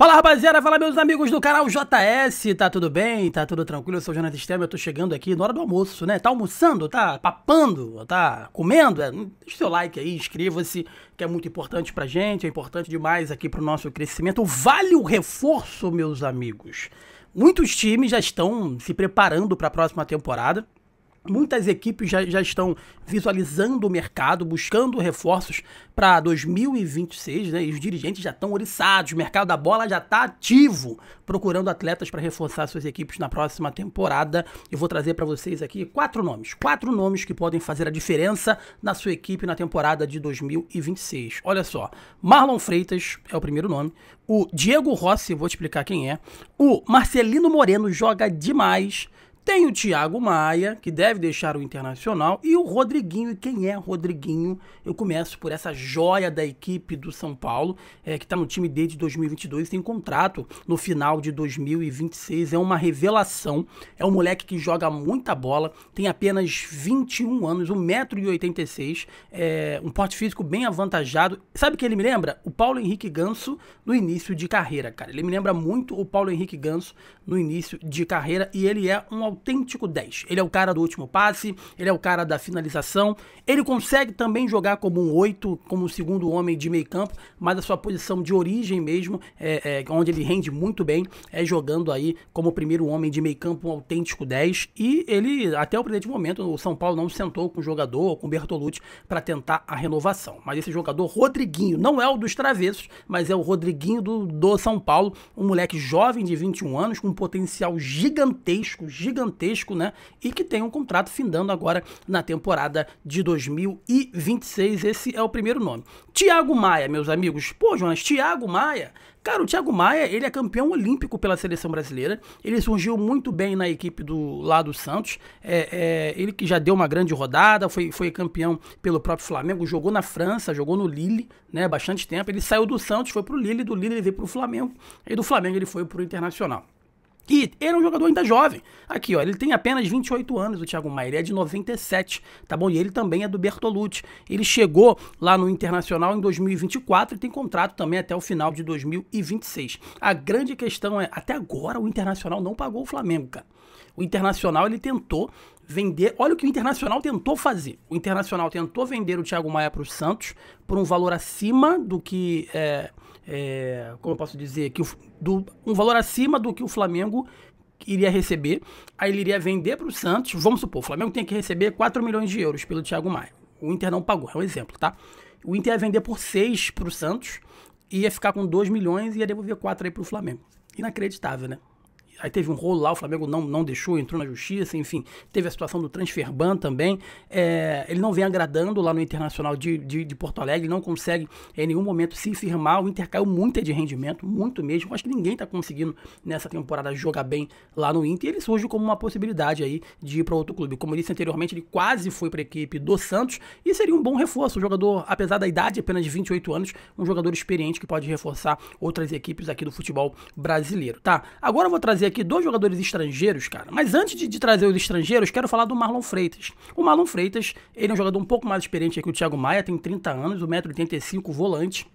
Fala rapaziada, fala meus amigos do canal JS, tá tudo bem? Tá tudo tranquilo? Eu sou o Jonathan Stemmer, eu tô chegando aqui na hora do almoço, né? Tá almoçando? Tá papando? Tá comendo? Deixa seu like aí, inscreva-se, que é muito importante pra gente, é importante demais aqui pro nosso crescimento. Vale o reforço, meus amigos. Muitos times já estão se preparando para a próxima temporada. Muitas equipes já estão visualizando o mercado, buscando reforços para 2026, né? E os dirigentes já estão oriçados, o mercado da bola já está ativo, procurando atletas para reforçar suas equipes na próxima temporada. Eu vou trazer para vocês aqui quatro nomes que podem fazer a diferença na sua equipe na temporada de 2026. Olha só, Marlon Freitas é o primeiro nome, o Diego Rossi, vou te explicar quem é, o Marcelino Moreno joga demais. Tem o Thiago Maia, que deve deixar o Internacional, e o Rodriguinho. E quem é Rodriguinho? Eu começo por essa joia da equipe do São Paulo, que está no time desde 2022, tem contrato no final de 2026, é uma revelação, é um moleque que joga muita bola, tem apenas 21 anos, 1,86 m, um porte físico bem avantajado. Sabe o que ele me lembra? O Paulo Henrique Ganso no início de carreira, cara. Ele me lembra muito o Paulo Henrique Ganso no início de carreira, e ele é um autêntico 10. Ele é o cara do último passe, ele é o cara da finalização, ele consegue também jogar como um 8, como um segundo homem de meio campo, mas a sua posição de origem mesmo, onde ele rende muito bem, é jogando aí como primeiro homem de meio campo, um autêntico 10, e ele, até o presente momento, o São Paulo não sentou com o jogador, com o Bertolucci, para tentar a renovação. Mas esse jogador, Rodriguinho, não é o dos travessos, mas é o Rodriguinho do São Paulo, um moleque jovem de 21 anos, com um potencial gigantesco, né? E que tem um contrato findando agora na temporada de 2026. Esse é o primeiro nome. Thiago Maia, meus amigos. Pô, Jonas, Thiago Maia. Cara, o Thiago Maia, ele é campeão olímpico pela seleção brasileira. Ele surgiu muito bem na equipe do Santos. Ele que já deu uma grande rodada, foi campeão pelo próprio Flamengo, jogou na França, jogou no Lille, né? Bastante tempo. Ele saiu do Santos, foi pro Lille, do Lille ele veio pro Flamengo, e do Flamengo ele foi pro Internacional. E ele é um jogador ainda jovem. Aqui, ó, ele tem apenas 28 anos, o Thiago Maia, ele é de 97, tá bom? E ele também é do Bertolucci. Ele chegou lá no Internacional em 2024 e tem contrato também até o final de 2026. A grande questão é, até agora o Internacional não pagou o Flamengo, cara. O Internacional, ele tentou vender, olha o que o Internacional tentou fazer. O Internacional tentou vender o Thiago Maia para o Santos por um valor acima do que, como eu posso dizer, um valor acima do que o Flamengo iria receber. Aí ele iria vender para o Santos, vamos supor, o Flamengo tem que receber 4 milhões de euros pelo Thiago Maia. O Inter não pagou, é um exemplo, tá? O Inter ia vender por 6 para o Santos, ia ficar com 2 milhões e ia devolver 4 aí para o Flamengo. Inacreditável, né? Aí teve um rolo lá, o Flamengo não deixou, entrou na justiça, enfim. Teve a situação do transfer ban também. Ele não vem agradando lá no Internacional de Porto Alegre, não consegue em nenhum momento se firmar. O Inter caiu muito de rendimento, muito mesmo. Acho que ninguém tá conseguindo nessa temporada jogar bem lá no Inter. E ele surge como uma possibilidade aí de ir para outro clube. Como eu disse anteriormente, ele quase foi para a equipe do Santos e seria um bom reforço. Um jogador, apesar da idade, apenas de 28 anos, um jogador experiente que pode reforçar outras equipes aqui do futebol brasileiro, tá? Agora eu vou trazer aqui 2 jogadores estrangeiros, cara. Mas antes de trazer os estrangeiros, quero falar do Marlon Freitas. O Marlon Freitas, ele é um jogador um pouco mais experiente que o Thiago Maia, tem 30 anos, 1,85 m, volante.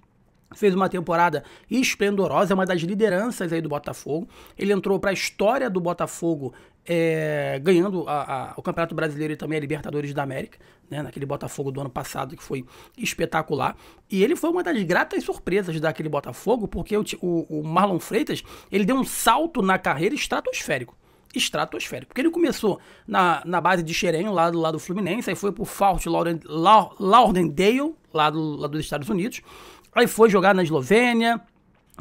Fez uma temporada esplendorosa, é uma das lideranças aí do Botafogo. Ele entrou para a história do Botafogo, ganhando o Campeonato Brasileiro e também a Libertadores da América, né, naquele Botafogo do ano passado que foi espetacular. E ele foi uma das gratas surpresas daquele Botafogo, porque o Marlon Freitas, ele deu um salto na carreira estratosférico, porque ele começou na base de Xerém, lá do Fluminense, aí foi pro Fort Lauderdale, lá dos Estados Unidos, aí foi jogar na Eslovênia,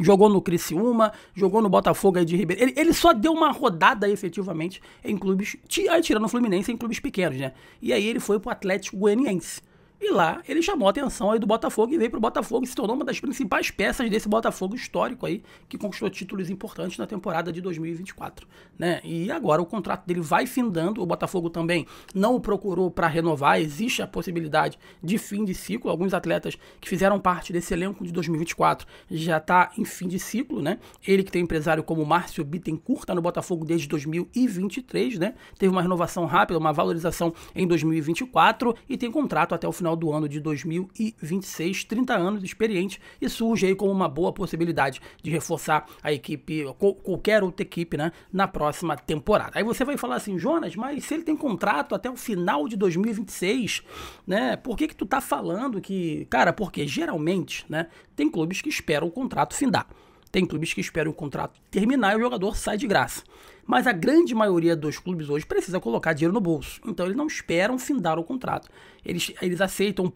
jogou no Criciúma, jogou no Botafogo aí de Ribeirão. Ele só deu uma rodada efetivamente em clubes, tirando o Fluminense, em clubes pequenos, né? E aí ele foi pro Atlético Goianiense. E lá ele chamou a atenção aí do Botafogo e veio pro Botafogo e se tornou uma das principais peças desse Botafogo histórico aí, que conquistou títulos importantes na temporada de 2024, né? E agora o contrato dele vai findando, o Botafogo também não o procurou para renovar, existe a possibilidade de fim de ciclo, alguns atletas que fizeram parte desse elenco de 2024 já tá em fim de ciclo, né? Ele que tem um empresário como o Márcio Bittencourt, tá no Botafogo desde 2023, né? Teve uma renovação rápida, uma valorização em 2024 e tem contrato até o final final do ano de 2026, 30 anos, experiente, e surge aí como uma boa possibilidade de reforçar a equipe, qualquer outra equipe, né, na próxima temporada. Aí você vai falar assim, Jonas, mas se ele tem contrato até o final de 2026, né, por que tu tá falando que... Cara, porque geralmente, né, tem clubes que esperam o contrato findar. Tem clubes que esperam o contrato terminar e o jogador sai de graça. Mas a grande maioria dos clubes hoje precisa colocar dinheiro no bolso. Então eles não esperam findar o contrato. Eles aceitam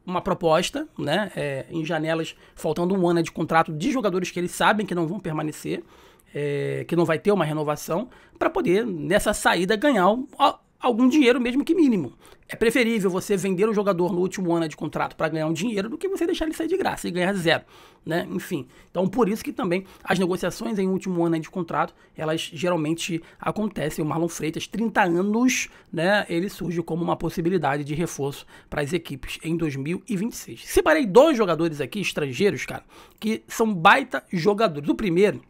uma proposta, né, em janelas faltando um ano de contrato de jogadores que eles sabem que não vão permanecer, que não vai ter uma renovação, para poder, nessa saída, ganhar algum dinheiro, mesmo que mínimo. É preferível você vender o jogador no último ano de contrato para ganhar um dinheiro do que você deixar ele sair de graça e ganhar zero, né? Enfim, então por isso que também as negociações em último ano de contrato, elas geralmente acontecem. O Marlon Freitas, 30 anos, né? Ele surge como uma possibilidade de reforço para as equipes em 2026. Separei 2 jogadores aqui, estrangeiros, cara, que são baita jogadores. O primeiro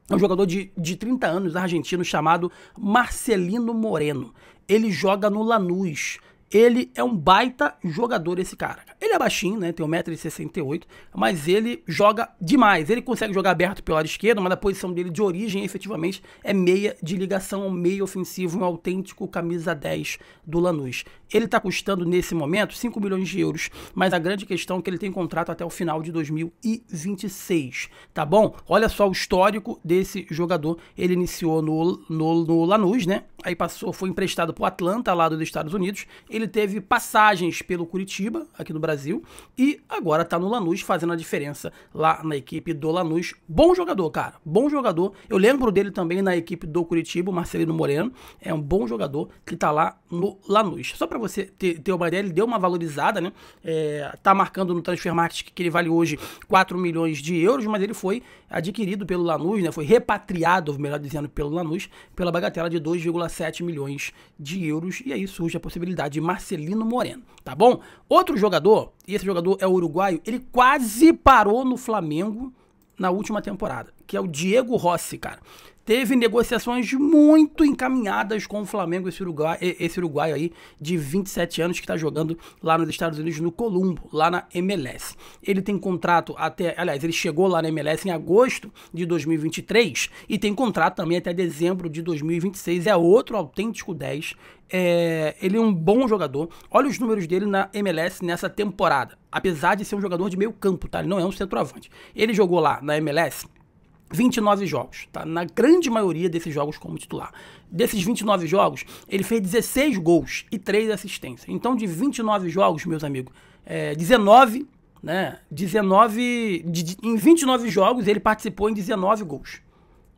é um jogador de 30 anos, argentino, chamado Marcelino Moreno. Ele joga no Lanús. Ele é um baita jogador, esse cara. Ele é baixinho, né? Tem 1,68 m, mas ele joga demais. Ele consegue jogar aberto pelo lado esquerdo, mas a posição dele de origem, efetivamente, é meia de ligação, meio ofensivo, um autêntico camisa 10 do Lanús. Ele tá custando, nesse momento, 5 milhões de euros, mas a grande questão é que ele tem contrato até o final de 2026, tá bom? Olha só o histórico desse jogador. Ele iniciou no Lanús, né? Aí foi emprestado pro Atlanta, lá dos Estados Unidos. Ele teve passagens pelo Curitiba, aqui no Brasil, e agora tá no Lanús, fazendo a diferença lá na equipe do Lanús. Bom jogador, cara, bom jogador. Eu lembro dele também na equipe do Curitiba, o Marcelino Moreno. É um bom jogador que tá lá no Lanús. Só pra você ter uma ideia, ele deu uma valorizada, né? Tá marcando no Transfermarkt que ele vale hoje 4 milhões de euros, mas ele foi adquirido pelo Lanús, né? Foi repatriado, melhor dizendo, pelo Lanús, pela bagatela de 2,7 milhões de euros. E aí surge a possibilidade de Marcelino Moreno, tá bom? Outro jogador, e esse jogador é o uruguaio, ele quase parou no Flamengo na última temporada, que é o Diego Rossi, cara. Teve negociações muito encaminhadas com o Flamengo, esse uruguaio aí de 27 anos que está jogando lá nos Estados Unidos, no Colombo, lá na MLS. Ele tem contrato aliás, ele chegou lá na MLS em agosto de 2023 e tem contrato também até dezembro de 2026. É outro autêntico 10. Ele é um bom jogador. Olha os números dele na MLS nessa temporada. Apesar de ser um jogador de meio campo, tá? Ele não é um centroavante. Ele jogou lá na MLS 29 jogos, tá? Na grande maioria desses jogos como titular. Desses 29 jogos, ele fez 16 gols e 3 assistências. Então, de 29 jogos, meus amigos, 19, né? Em 29 jogos, ele participou em 19 gols.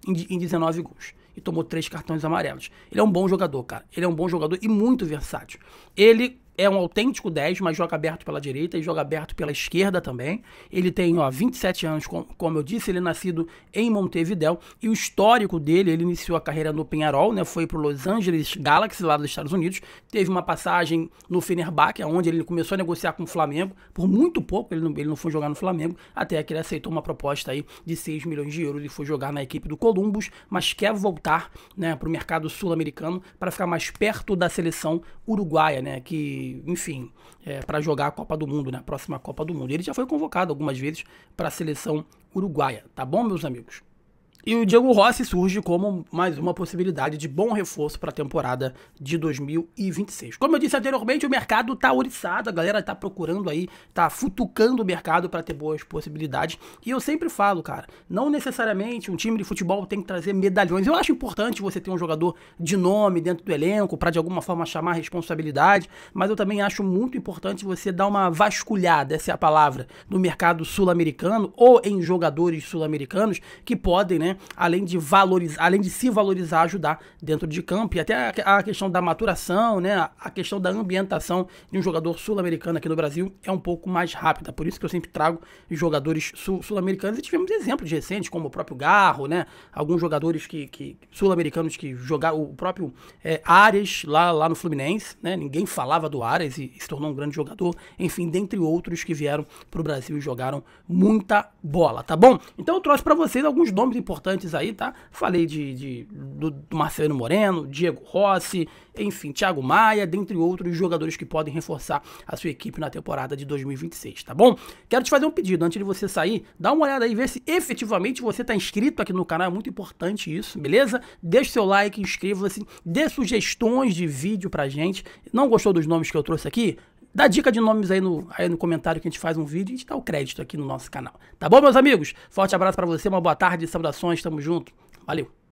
Em 19 gols. E tomou 3 cartões amarelos. Ele é um bom jogador, cara. Ele é um bom jogador e muito versátil. Ele é um autêntico 10, mas joga aberto pela direita e joga aberto pela esquerda também. Ele tem, 27 anos, como eu disse, ele é nascido em Montevidéu. E o histórico dele, ele iniciou a carreira no Peñarol, né? Foi pro Los Angeles Galaxy, lá dos Estados Unidos. Teve uma passagem no Fenerbahçe, onde ele começou a negociar com o Flamengo. Por muito pouco, ele não foi jogar no Flamengo, até que ele aceitou uma proposta aí de 6 milhões de euros e foi jogar na equipe do Columbus, mas quer voltar, né, pro mercado sul-americano para ficar mais perto da seleção uruguaia, né? Que, enfim, para jogar a Copa do Mundo, né? A próxima Copa do Mundo. Ele já foi convocado algumas vezes para a seleção uruguaia, tá bom, meus amigos? E o Diego Rossi surge como mais uma possibilidade de bom reforço para a temporada de 2026. Como eu disse anteriormente, o mercado tá ouriçado, a galera tá procurando aí, tá futucando o mercado para ter boas possibilidades. E eu sempre falo, cara, não necessariamente um time de futebol tem que trazer medalhões. Eu acho importante você ter um jogador de nome dentro do elenco para de alguma forma chamar a responsabilidade, mas eu também acho muito importante você dar uma vasculhada, essa é a palavra, no mercado sul-americano ou em jogadores sul-americanos que podem, né, além de se valorizar, ajudar dentro de campo. E até a questão da maturação, né, a questão da ambientação de um jogador sul-americano aqui no Brasil é um pouco mais rápida. Por isso que eu sempre trago jogadores sul-americanos, e tivemos exemplos recentes, como o próprio Garro, né, alguns jogadores sul-americanos que jogaram, o próprio Arias lá no Fluminense, né, ninguém falava do Arias e se tornou um grande jogador, enfim, dentre outros que vieram pro Brasil e jogaram muita bola, tá bom? Então eu trouxe para vocês alguns nomes importantes importantes aí, tá? Falei do Marcelo Moreno, Diego Rossi, enfim, Thiago Maia, dentre outros jogadores que podem reforçar a sua equipe na temporada de 2026, tá bom? Quero te fazer um pedido, antes de você sair, dá uma olhada aí, ver se efetivamente você tá inscrito aqui no canal, é muito importante isso, beleza? Deixe seu like, inscreva-se, dê sugestões de vídeo pra gente. Não gostou dos nomes que eu trouxe aqui? Dá dica de nomes aí no comentário que a gente faz um vídeo e a gente dá o crédito aqui no nosso canal. Tá bom, meus amigos? Forte abraço pra você, uma boa tarde, saudações, tamo junto. Valeu!